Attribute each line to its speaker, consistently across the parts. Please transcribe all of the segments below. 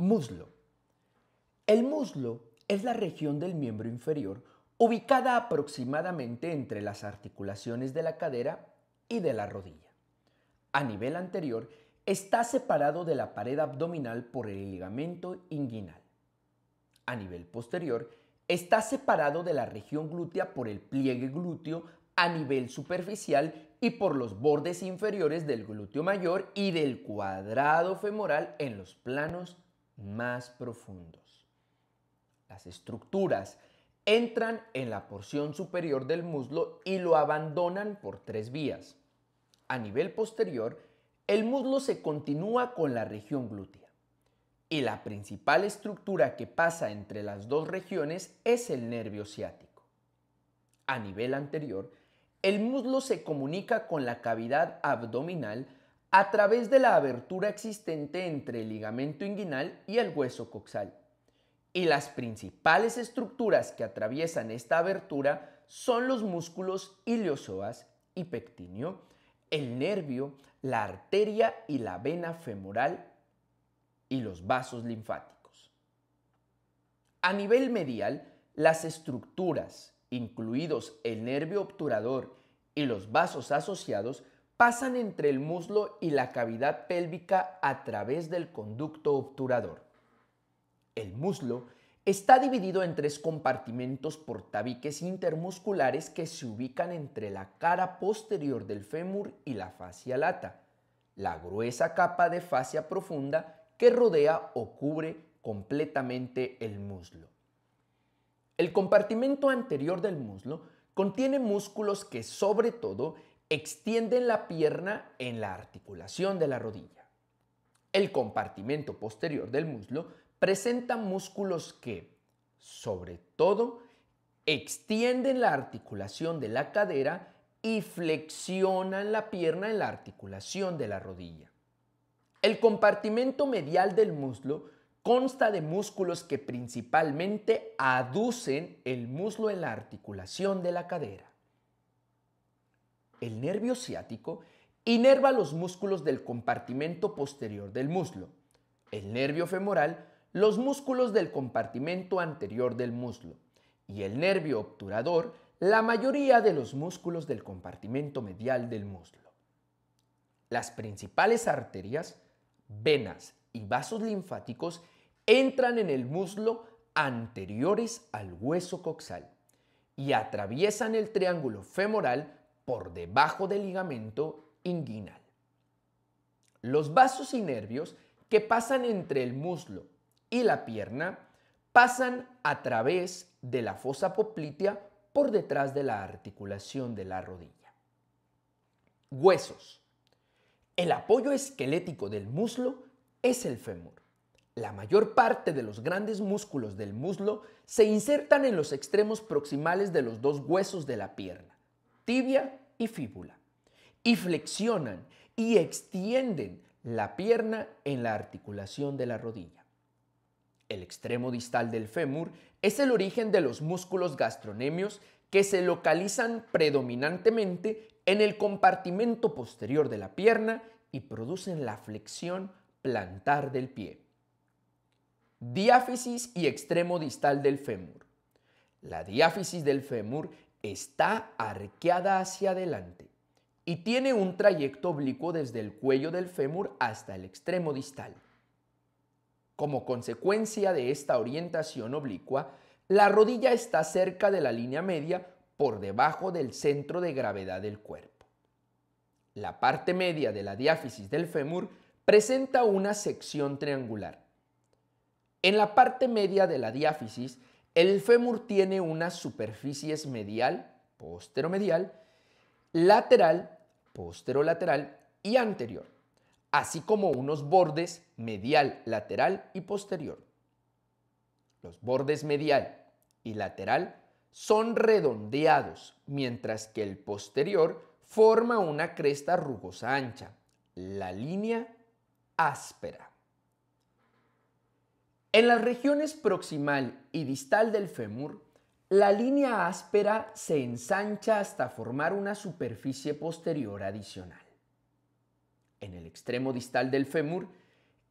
Speaker 1: Muslo. El muslo es la región del miembro inferior ubicada aproximadamente entre las articulaciones de la cadera y de la rodilla. A nivel anterior está separado de la pared abdominal por el ligamento inguinal. A nivel posterior está separado de la región glútea por el pliegue glúteo a nivel superficial y por los bordes inferiores del glúteo mayor y del cuadrado femoral en los planos más profundos. Las estructuras entran en la porción superior del muslo y lo abandonan por tres vías. A nivel posterior, el muslo se continúa con la región glútea y la principal estructura que pasa entre las dos regiones es el nervio ciático. A nivel anterior, el muslo se comunica con la cavidad abdominal a través de la abertura existente entre el ligamento inguinal y el hueso coxal. Y las principales estructuras que atraviesan esta abertura son los músculos iliosoas y pectíneo, el nervio, la arteria y la vena femoral y los vasos linfáticos. A nivel medial, las estructuras, incluidos el nervio obturador y los vasos asociados, pasan entre el muslo y la cavidad pélvica a través del conducto obturador. El muslo está dividido en tres compartimentos por tabiques intermusculares que se ubican entre la cara posterior del fémur y la fascia lata, la gruesa capa de fascia profunda que rodea o cubre completamente el muslo. El compartimento anterior del muslo contiene músculos que sobre todo extienden la pierna en la articulación de la rodilla. El compartimento posterior del muslo presenta músculos que, sobre todo, extienden la articulación de la cadera y flexionan la pierna en la articulación de la rodilla. El compartimento medial del muslo consta de músculos que principalmente aducen el muslo en la articulación de la cadera. El nervio ciático inerva los músculos del compartimento posterior del muslo. El nervio femoral los músculos del compartimento anterior del muslo y el nervio obturador la mayoría de los músculos del compartimento medial del muslo. Las principales arterias, venas y vasos linfáticos entran en el muslo anteriores al hueso coxal y atraviesan el triángulo femoral por debajo del ligamento inguinal. Los vasos y nervios que pasan entre el muslo y la pierna pasan a través de la fosa poplitea por detrás de la articulación de la rodilla. Huesos. El apoyo esquelético del muslo es el fémur. La mayor parte de los grandes músculos del muslo se insertan en los extremos proximales de los dos huesos de la pierna, tibia y fíbula, y flexionan y extienden la pierna en la articulación de la rodilla. El extremo distal del fémur es el origen de los músculos gastronemios que se localizan predominantemente en el compartimento posterior de la pierna y producen la flexión plantar del pie. Diáfisis y extremo distal del fémur. La diáfisis del fémur está arqueada hacia adelante y tiene un trayecto oblicuo desde el cuello del fémur hasta el extremo distal. Como consecuencia de esta orientación oblicua, la rodilla está cerca de la línea media por debajo del centro de gravedad del cuerpo. La parte media de la diáfisis del fémur presenta una sección triangular. En la parte media de la diáfisis, el fémur tiene unas superficies medial, posteromedial, lateral, posterolateral y anterior, así como unos bordes medial, lateral y posterior. Los bordes medial y lateral son redondeados, mientras que el posterior forma una cresta rugosa ancha, la línea áspera. En las regiones proximal y distal del fémur, la línea áspera se ensancha hasta formar una superficie posterior adicional. En el extremo distal del fémur,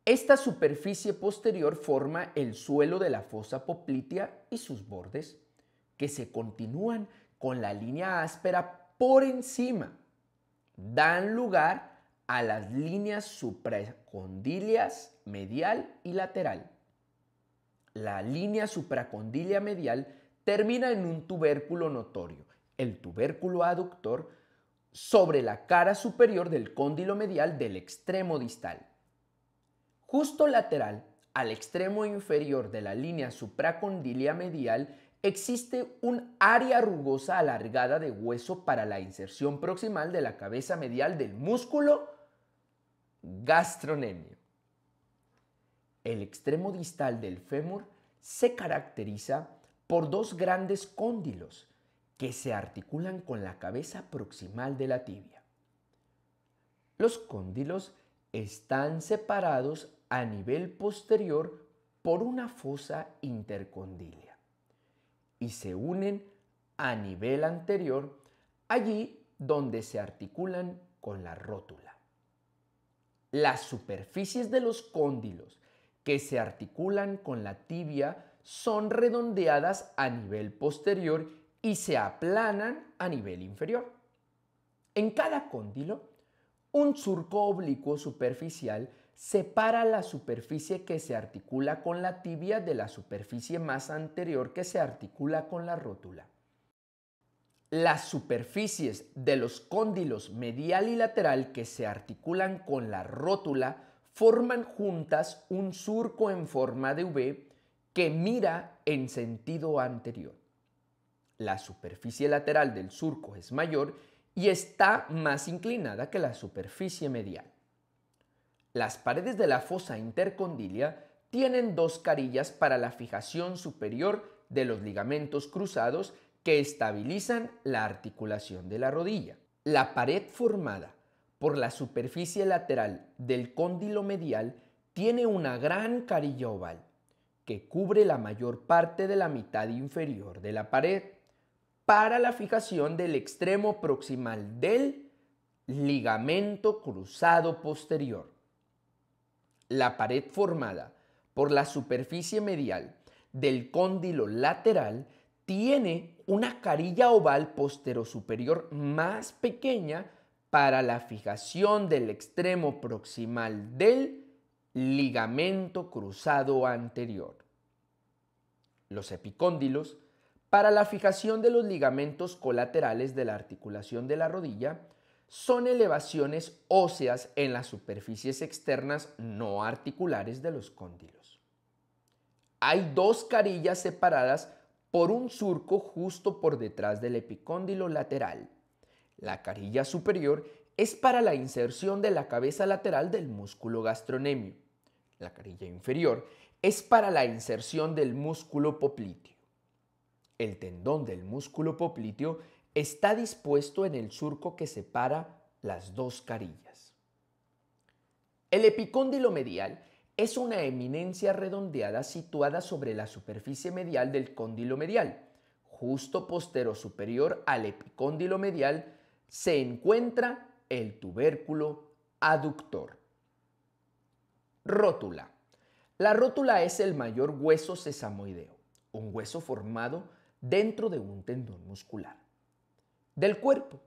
Speaker 1: Esta superficie posterior forma el suelo de la fosa poplitea y sus bordes, que se continúan con la línea áspera por encima. Dan lugar a las líneas supracondilias medial y lateral. La línea supracondilia medial termina en un tubérculo notorio, el tubérculo aductor, sobre la cara superior del cóndilo medial del extremo distal. Justo lateral al extremo inferior de la línea supracondilia medial existe un área rugosa alargada de hueso para la inserción proximal de la cabeza medial del músculo gastrocnemio. El extremo distal del fémur se caracteriza por dos grandes cóndilos que se articulan con la cabeza proximal de la tibia. Los cóndilos están separados a nivel posterior por una fosa intercondilia y se unen a nivel anterior allí donde se articulan con la rótula. Las superficies de los cóndilos que se articulan con la tibia son redondeadas a nivel posterior y se aplanan a nivel inferior. En cada cóndilo, un surco oblicuo superficial separa la superficie que se articula con la tibia de la superficie más anterior que se articula con la rótula. Las superficies de los cóndilos medial y lateral que se articulan con la rótula forman juntas un surco en forma de V que mira en sentido anterior. La superficie lateral del surco es mayor y está más inclinada que la superficie medial. Las paredes de la fosa intercondilia tienen dos carillas para la fijación superior de los ligamentos cruzados que estabilizan la articulación de la rodilla. La pared formada por la superficie lateral del cóndilo medial tiene una gran carilla oval que cubre la mayor parte de la mitad inferior de la pared para la fijación del extremo proximal del ligamento cruzado posterior. La pared formada por la superficie medial del cóndilo lateral tiene una carilla oval posterosuperior más pequeña para la fijación del extremo proximal del ligamento cruzado anterior. Los epicóndilos, para la fijación de los ligamentos colaterales de la articulación de la rodilla, son elevaciones óseas en las superficies externas no articulares de los cóndilos. Hay dos carillas separadas por un surco justo por detrás del epicóndilo lateral. La carilla superior es para la inserción de la cabeza lateral del músculo gastrocnemio. La carilla inferior es para la inserción del músculo popliteo. El tendón del músculo popliteo está dispuesto en el surco que separa las dos carillas. El epicóndilo medial es una eminencia redondeada situada sobre la superficie medial del cóndilo medial. Justo posterosuperior al epicóndilo medial se encuentra el tubérculo aductor. Rótula. La rótula es el mayor hueso sesamoideo, un hueso formado dentro de un tendón muscular del cuerpo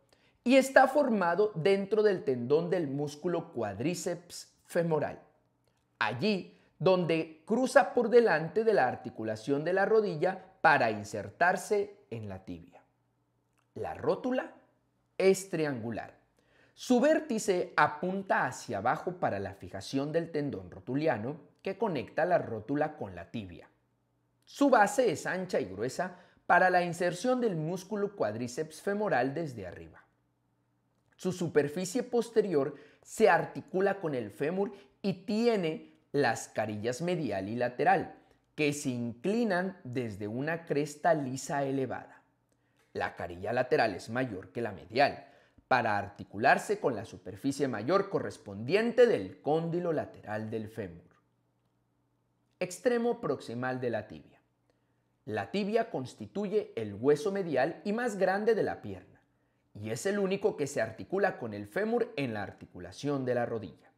Speaker 1: y está formado dentro del tendón del músculo cuádriceps femoral, allí donde cruza por delante de la articulación de la rodilla para insertarse en la tibia. La rótula es triangular. Su vértice apunta hacia abajo para la fijación del tendón rotuliano que conecta la rótula con la tibia. Su base es ancha y gruesa para la inserción del músculo cuádriceps femoral desde arriba. Su superficie posterior se articula con el fémur y tiene las carillas medial y lateral, que se inclinan desde una cresta lisa elevada. La carilla lateral es mayor que la medial, para articularse con la superficie mayor correspondiente del cóndilo lateral del fémur. Extremo proximal de la tibia. La tibia constituye el hueso medial y más grande de la pierna, y es el único que se articula con el fémur en la articulación de la rodilla.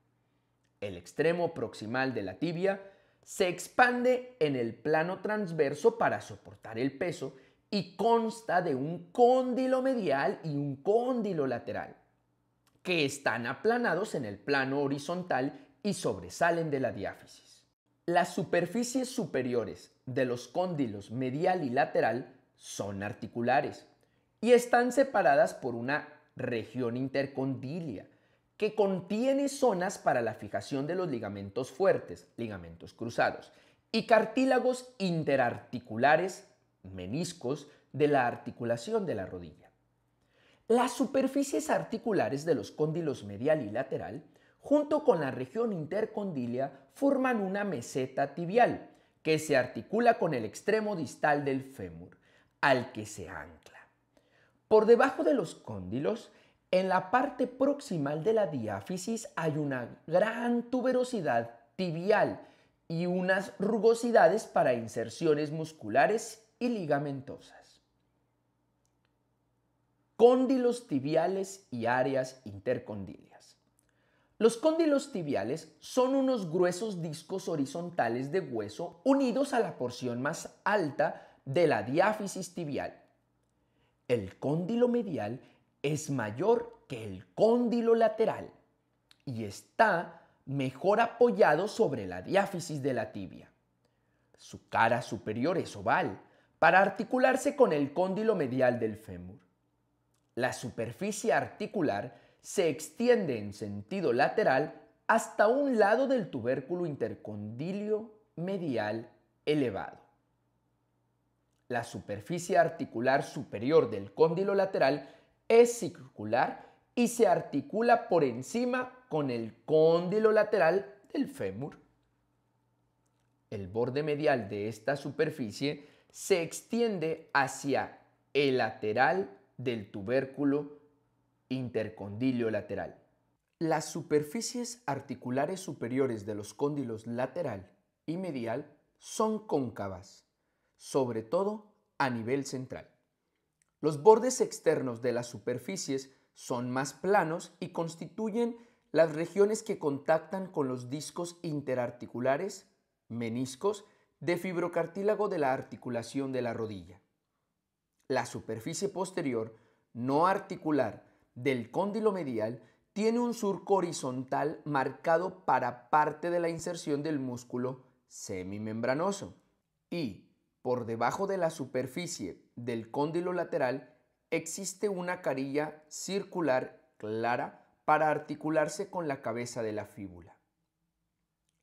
Speaker 1: El extremo proximal de la tibia se expande en el plano transverso para soportar el peso y consta de un cóndilo medial y un cóndilo lateral, que están aplanados en el plano horizontal y sobresalen de la diáfisis. Las superficies superiores de los cóndilos medial y lateral son articulares y están separadas por una región intercondilia que contiene zonas para la fijación de los ligamentos fuertes, ligamentos cruzados, y cartílagos interarticulares, meniscos, de la articulación de la rodilla. Las superficies articulares de los cóndilos medial y lateral, junto con la región intercondilia, forman una meseta tibial que se articula con el extremo distal del fémur, al que se ancla. Por debajo de los cóndilos, en la parte proximal de la diáfisis hay una gran tuberosidad tibial y unas rugosidades para inserciones musculares y ligamentosas. Cóndilos tibiales y áreas intercondilias. Los cóndilos tibiales son unos gruesos discos horizontales de hueso unidos a la porción más alta de la diáfisis tibial. El cóndilo medial es mayor que el cóndilo lateral y está mejor apoyado sobre la diáfisis de la tibia. Su cara superior es oval para articularse con el cóndilo medial del fémur. La superficie articular se extiende en sentido lateral hasta un lado del tubérculo intercondilio medial elevado. La superficie articular superior del cóndilo lateral es circular y se articula por encima con el cóndilo lateral del fémur. El borde medial de esta superficie se extiende hacia el lateral del tubérculo intercondilio lateral. Las superficies articulares superiores de los cóndilos lateral y medial son cóncavas, sobre todo a nivel central. Los bordes externos de las superficies son más planos y constituyen las regiones que contactan con los discos interarticulares, meniscos, de fibrocartílago de la articulación de la rodilla. La superficie posterior, no articular, del cóndilo medial tiene un surco horizontal marcado para parte de la inserción del músculo semimembranoso y, por debajo de la superficie del cóndilo lateral, existe una carilla circular clara para articularse con la cabeza de la fíbula.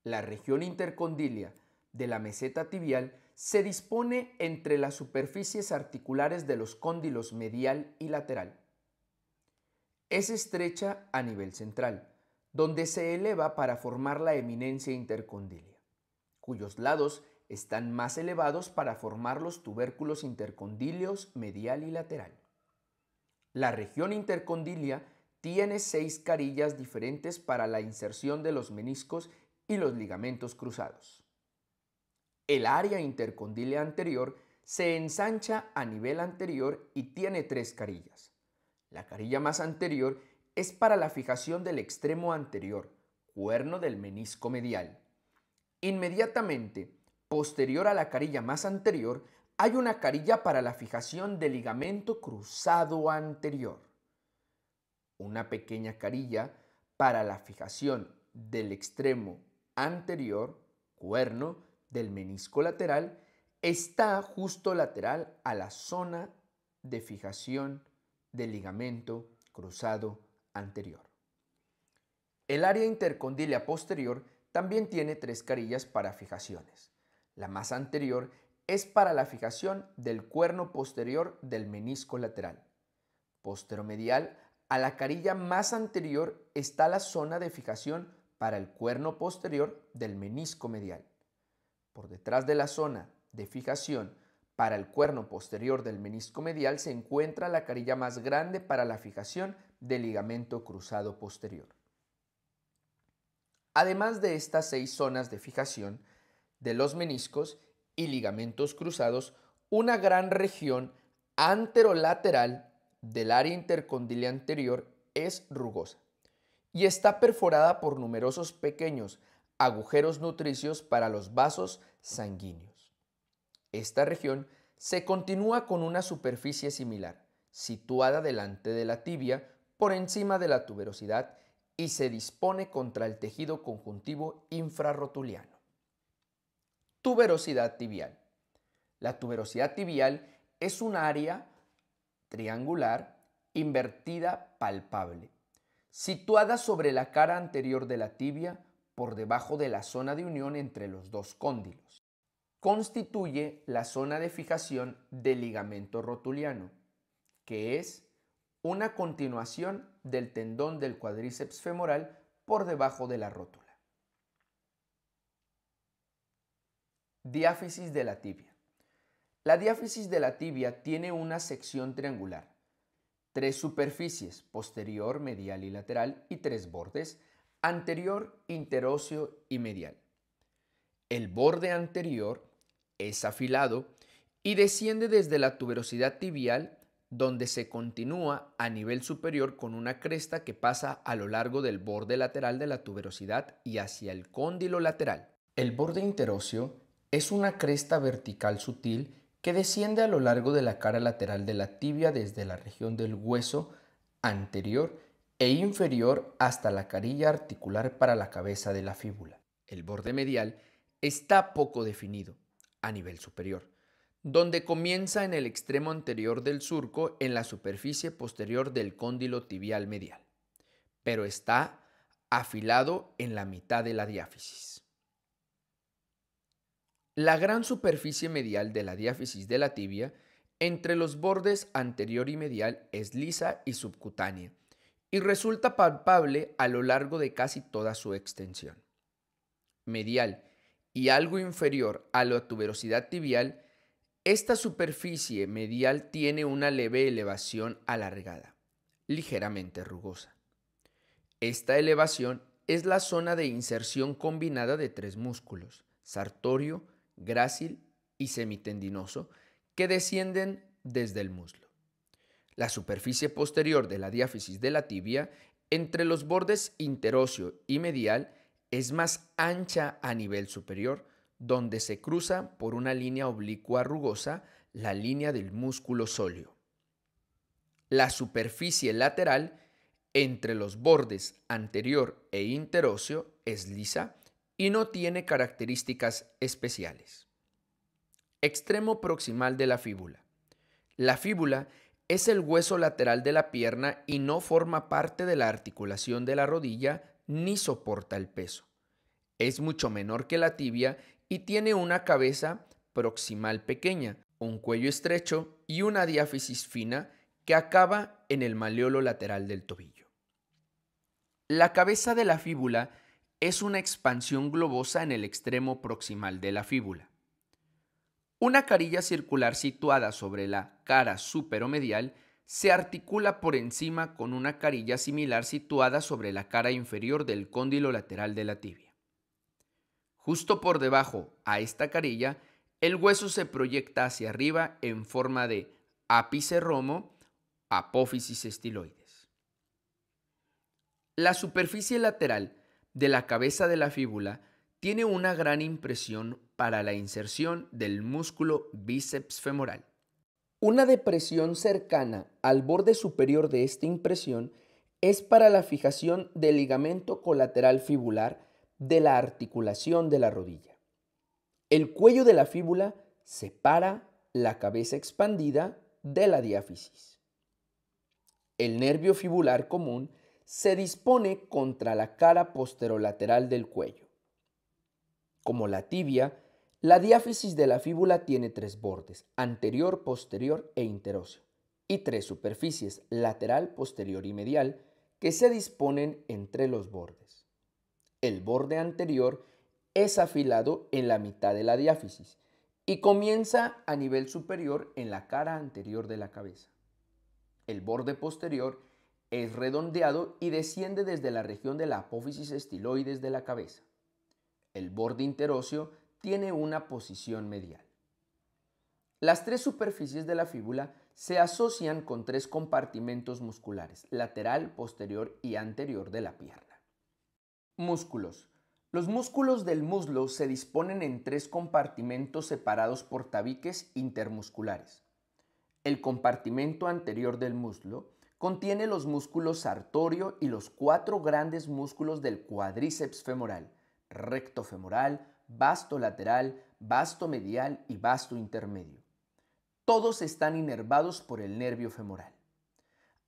Speaker 1: La región intercondilia de la meseta tibial se dispone entre las superficies articulares de los cóndilos medial y lateral. Es estrecha a nivel central, donde se eleva para formar la eminencia intercondilia, cuyos lados están más elevados para formar los tubérculos intercondilios medial y lateral. La región intercondilia tiene 6 carillas diferentes para la inserción de los meniscos y los ligamentos cruzados. El área intercondilia anterior se ensancha a nivel anterior y tiene 3 carillas. La carilla más anterior es para la fijación del extremo anterior, cuerno del menisco medial. Inmediatamente posterior a la carilla más anterior hay una carilla para la fijación del ligamento cruzado anterior. Una pequeña carilla para la fijación del extremo anterior, cuerno, del menisco lateral, está justo lateral a la zona de fijación del ligamento cruzado anterior. El área intercondilia posterior también tiene 3 carillas para fijaciones. La más anterior es para la fijación del cuerno posterior del menisco lateral. Posteromedial a la carilla más anterior está la zona de fijación para el cuerno posterior del menisco medial. Por detrás de la zona de fijación para el cuerno posterior del menisco medial se encuentra la carilla más grande para la fijación del ligamento cruzado posterior. Además de estas 6 zonas de fijación de los meniscos y ligamentos cruzados, una gran región anterolateral del área intercondilia anterior es rugosa y está perforada por numerosos pequeños agujeros nutricios para los vasos sanguíneos. Esta región se continúa con una superficie similar, situada delante de la tibia, por encima de la tuberosidad y se dispone contra el tejido conjuntivo infrarrotuliano. Tuberosidad tibial. La tuberosidad tibial es un área triangular invertida palpable, situada sobre la cara anterior de la tibia por debajo de la zona de unión entre los dos cóndilos. Constituye la zona de fijación del ligamento rotuliano, que es una continuación del tendón del cuádriceps femoral por debajo de la rótula. Diáfisis de la tibia. La diáfisis de la tibia tiene una sección triangular, 3 superficies, posterior, medial y lateral, y 3 bordes, anterior, interóseo y medial. El borde anterior es afilado y desciende desde la tuberosidad tibial, donde se continúa a nivel superior con una cresta que pasa a lo largo del borde lateral de la tuberosidad y hacia el cóndilo lateral. El borde interóseo es una cresta vertical sutil que desciende a lo largo de la cara lateral de la tibia desde la región del hueso anterior e inferior hasta la carilla articular para la cabeza de la fíbula. El borde medial está poco definido a nivel superior, donde comienza en el extremo anterior del surco en la superficie posterior del cóndilo tibial medial, pero está afilado en la mitad de la diáfisis. La gran superficie medial de la diáfisis de la tibia entre los bordes anterior y medial es lisa y subcutánea y resulta palpable a lo largo de casi toda su extensión. Medial y algo inferior a la tuberosidad tibial, esta superficie medial tiene una leve elevación alargada, ligeramente rugosa. Esta elevación es la zona de inserción combinada de 3 músculos, sartorio, grácil y semitendinoso, que descienden desde el muslo. La superficie posterior de la diáfisis de la tibia, entre los bordes interóseo y medial, es más ancha a nivel superior, donde se cruza por una línea oblicua rugosa la línea del músculo sóleo. La superficie lateral entre los bordes anterior e interóseo es lisa y no tiene características especiales. Extremo proximal de la fíbula. La fíbula es el hueso lateral de la pierna y no forma parte de la articulación de la rodilla ni soporta el peso. Es mucho menor que la tibia y tiene una cabeza proximal pequeña, un cuello estrecho y una diáfisis fina que acaba en el maleolo lateral del tobillo. La cabeza de la fíbula es una expansión globosa en el extremo proximal de la fíbula. Una carilla circular situada sobre la cara superomedial se articula por encima con una carilla similar situada sobre la cara inferior del cóndilo lateral de la tibia. Justo por debajo a esta carilla, el hueso se proyecta hacia arriba en forma de ápice romo, apófisis estiloides. La superficie lateral de la cabeza de la fíbula tiene una gran impresión para la inserción del músculo bíceps femoral. Una depresión cercana al borde superior de esta impresión es para la fijación del ligamento colateral fibular de la articulación de la rodilla. El cuello de la fíbula separa la cabeza expandida de la diáfisis. El nervio fibular común se dispone contra la cara posterolateral del cuello. Como la tibia, la diáfisis de la fíbula tiene 3 bordes, anterior, posterior e interóseo, y 3 superficies, lateral, posterior y medial, que se disponen entre los bordes. El borde anterior es afilado en la mitad de la diáfisis y comienza a nivel superior en la cara anterior de la cabeza. El borde posterior es redondeado y desciende desde la región de la apófisis estiloides de la cabeza. El borde interóseo tiene una posición medial. Las 3 superficies de la fíbula se asocian con 3 compartimentos musculares, lateral, posterior y anterior de la pierna. Músculos. Los músculos del muslo se disponen en tres compartimentos separados por tabiques intermusculares. El compartimento anterior del muslo contiene los músculos sartorio y los cuatro grandes músculos del cuádriceps femoral, recto femoral, vasto lateral, vasto medial y vasto intermedio. Todos están inervados por el nervio femoral.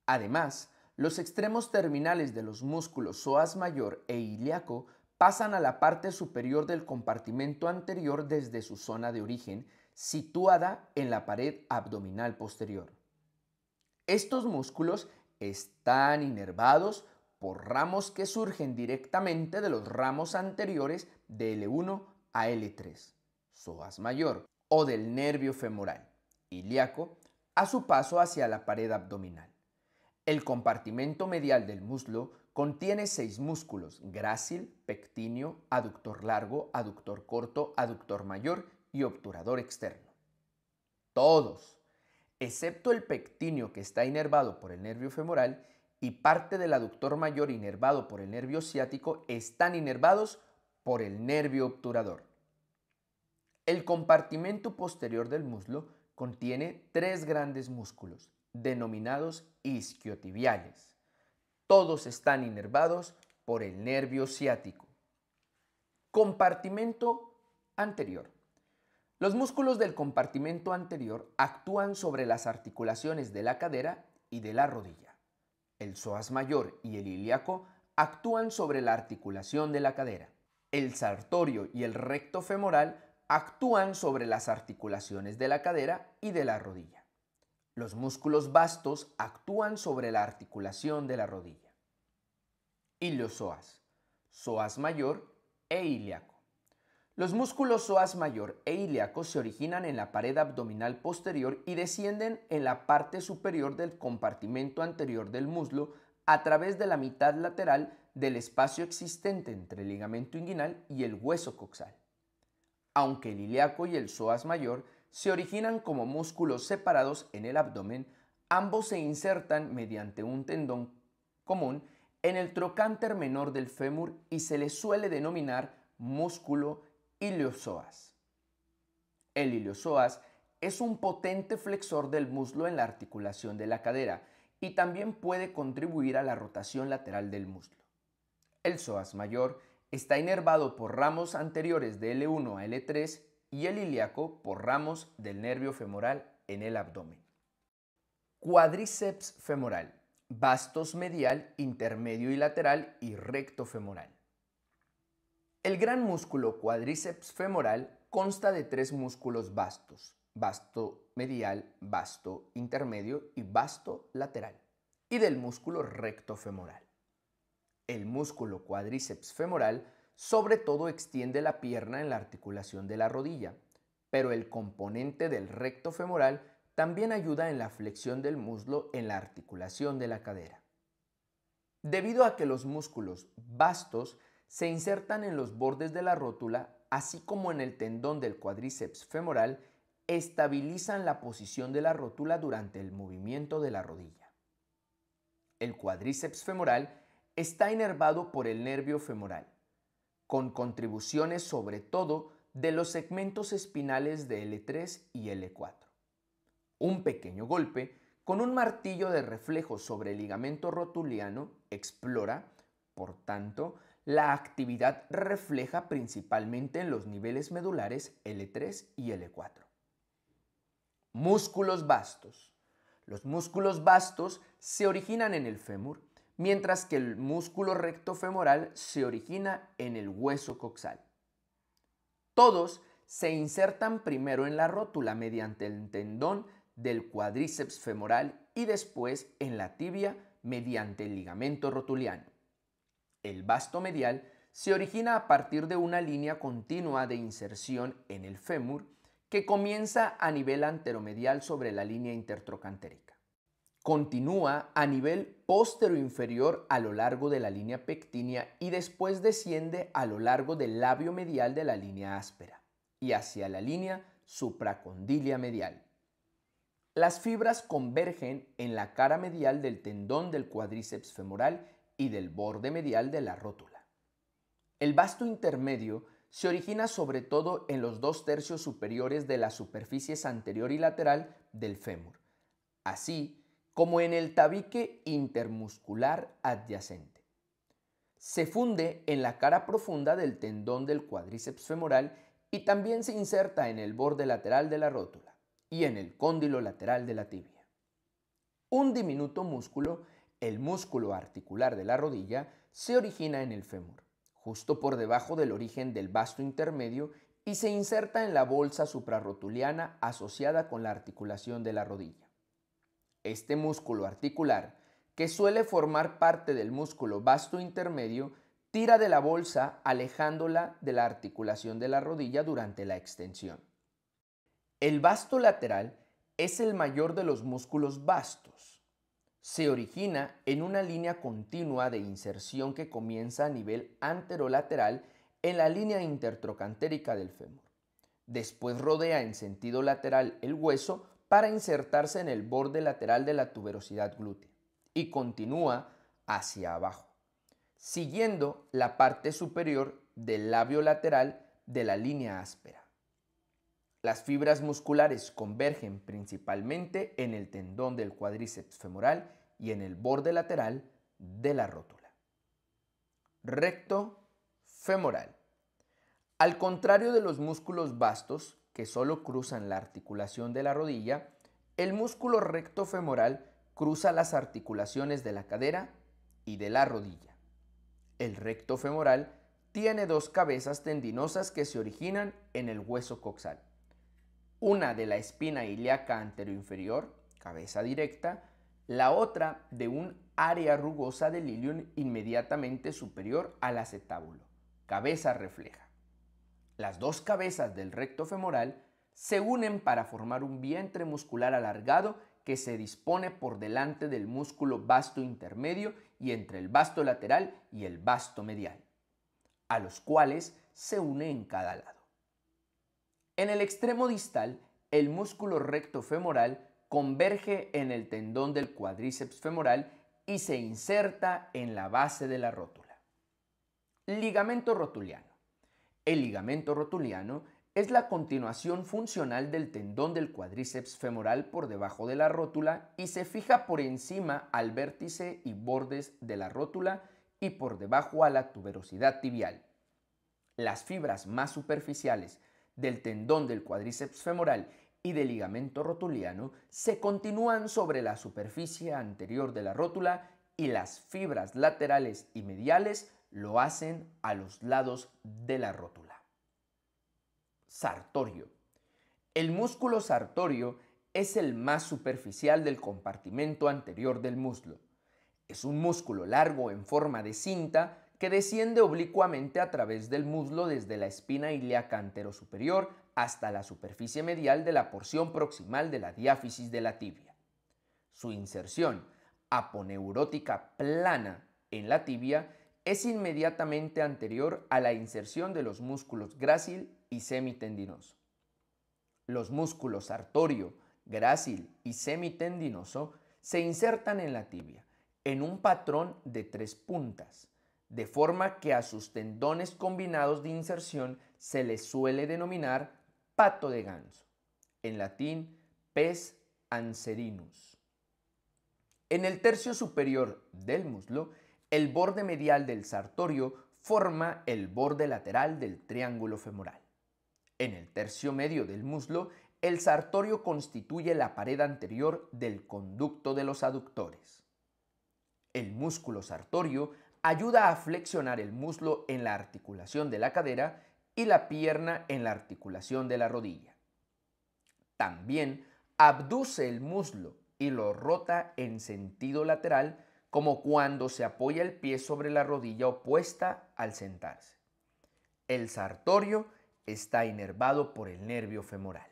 Speaker 1: Además, los extremos terminales de los músculos psoas mayor e ilíaco pasan a la parte superior del compartimento anterior desde su zona de origen, situada en la pared abdominal posterior. Estos músculos están inervados por ramos que surgen directamente de los ramos anteriores de L1 a L3, psoas mayor, o del nervio femoral, ilíaco, a su paso hacia la pared abdominal. El compartimento medial del muslo contiene 6 músculos: grácil, pectíneo, aductor largo, aductor corto, aductor mayor y obturador externo. Todos, excepto el pectíneo que está inervado por el nervio femoral y parte del aductor mayor inervado por el nervio ciático, están inervados por el nervio obturador. El compartimento posterior del muslo contiene 3 grandes músculos, denominados isquiotibiales. Todos están inervados por el nervio ciático. Compartimento anterior. Los músculos del compartimento anterior actúan sobre las articulaciones de la cadera y de la rodilla. El psoas mayor y el ilíaco actúan sobre la articulación de la cadera. El sartorio y el recto femoral actúan sobre las articulaciones de la cadera y de la rodilla. Los músculos vastos actúan sobre la articulación de la rodilla. Iliosoas, psoas mayor e ilíaco. Los músculos psoas mayor e ilíaco se originan en la pared abdominal posterior y descienden en la parte superior del compartimento anterior del muslo a través de la mitad lateral del espacio existente entre el ligamento inguinal y el hueso coxal. Aunque el ilíaco y el psoas mayor se originan como músculos separados en el abdomen, ambos se insertan mediante un tendón común en el trocánter menor del fémur y se les suele denominar músculo iliosoas. El iliosoas es un potente flexor del muslo en la articulación de la cadera y también puede contribuir a la rotación lateral del muslo. El psoas mayor está inervado por ramos anteriores de L1 a L3 y el ilíaco por ramos del nervio femoral en el abdomen. Cuádriceps femoral, vastos medial, intermedio y lateral y recto femoral. El gran músculo cuádriceps femoral consta de 3 músculos vastos: vasto medial, vasto intermedio y vasto lateral, y del músculo recto femoral. El músculo cuádriceps femoral sobre todo extiende la pierna en la articulación de la rodilla, pero el componente del recto femoral también ayuda en la flexión del muslo en la articulación de la cadera. Debido a que los músculos vastos se insertan en los bordes de la rótula, así como en el tendón del cuádriceps femoral, estabilizan la posición de la rótula durante el movimiento de la rodilla. El cuádriceps femoral está inervado por el nervio femoral, con contribuciones sobre todo de los segmentos espinales de L3 y L4. Un pequeño golpe con un martillo de reflejo sobre el ligamento rotuliano explora, por tanto, la actividad refleja principalmente en los niveles medulares L3 y L4. Músculos vastos. Los músculos vastos se originan en el fémur, mientras que el músculo recto femoral se origina en el hueso coxal. Todos se insertan primero en la rótula mediante el tendón del cuádriceps femoral y después en la tibia mediante el ligamento rotuliano. El vasto medial se origina a partir de una línea continua de inserción en el fémur que comienza a nivel anteromedial sobre la línea intertrocantérica. Continúa a nivel póstero-inferior a lo largo de la línea pectínea y después desciende a lo largo del labio medial de la línea áspera y hacia la línea supracondilia medial. Las fibras convergen en la cara medial del tendón del cuádriceps femoral y del borde medial de la rótula. El vasto intermedio se origina sobre todo en los 2/3 superiores de las superficies anterior y lateral del fémur, así como en el tabique intermuscular adyacente. Se funde en la cara profunda del tendón del cuádriceps femoral y también se inserta en el borde lateral de la rótula y en el cóndilo lateral de la tibia. Un diminuto músculo, el músculo articular de la rodilla, se origina en el fémur, justo por debajo del origen del vasto intermedio, y se inserta en la bolsa suprarrotuliana asociada con la articulación de la rodilla. Este músculo articular, que suele formar parte del músculo vasto intermedio, tira de la bolsa alejándola de la articulación de la rodilla durante la extensión. El vasto lateral es el mayor de los músculos vastos. Se origina en una línea continua de inserción que comienza a nivel anterolateral en la línea intertrocantérica del fémur. Después rodea en sentido lateral el hueso para insertarse en el borde lateral de la tuberosidad glútea y continúa hacia abajo, siguiendo la parte superior del labio lateral de la línea áspera. Las fibras musculares convergen principalmente en el tendón del cuádriceps femoral y en el borde lateral de la rótula. Recto femoral. Al contrario de los músculos vastos, que solo cruzan la articulación de la rodilla, el músculo recto femoral cruza las articulaciones de la cadera y de la rodilla. El recto femoral tiene dos cabezas tendinosas que se originan en el hueso coxal. Una de la espina ilíaca anteroinferior, cabeza directa, la otra de un área rugosa del ilion inmediatamente superior al acetábulo, cabeza refleja. Las dos cabezas del recto femoral se unen para formar un vientre muscular alargado que se dispone por delante del músculo vasto intermedio y entre el vasto lateral y el vasto medial, a los cuales se une en cada lado. En el extremo distal, el músculo recto femoral converge en el tendón del cuádriceps femoral y se inserta en la base de la rótula. Ligamento rotuliano. El ligamento rotuliano es la continuación funcional del tendón del cuádriceps femoral por debajo de la rótula y se fija por encima al vértice y bordes de la rótula y por debajo a la tuberosidad tibial. Las fibras más superficiales del tendón del cuádriceps femoral y del ligamento rotuliano se continúan sobre la superficie anterior de la rótula y las fibras laterales y mediales lo hacen a los lados de la rótula. Sartorio. El músculo sartorio es el más superficial del compartimento anterior del muslo. Es un músculo largo en forma de cinta que desciende oblicuamente a través del muslo desde la espina ilíaca anterosuperior hasta la superficie medial de la porción proximal de la diáfisis de la tibia. Su inserción aponeurótica plana en la tibia es inmediatamente anterior a la inserción de los músculos grácil y semitendinoso. Los músculos sartorio, grácil y semitendinoso se insertan en la tibia en un patrón de 3 puntas, de forma que a sus tendones combinados de inserción se les suele denominar pato de ganso, en latín pes anserinus. En el tercio superior del muslo, el borde medial del sartorio forma el borde lateral del triángulo femoral. En el tercio medio del muslo, el sartorio constituye la pared anterior del conducto de los aductores. El músculo sartorio ayuda a flexionar el muslo en la articulación de la cadera y la pierna en la articulación de la rodilla. También abduce el muslo y lo rota en sentido lateral, como cuando se apoya el pie sobre la rodilla opuesta al sentarse. El sartorio está inervado por el nervio femoral.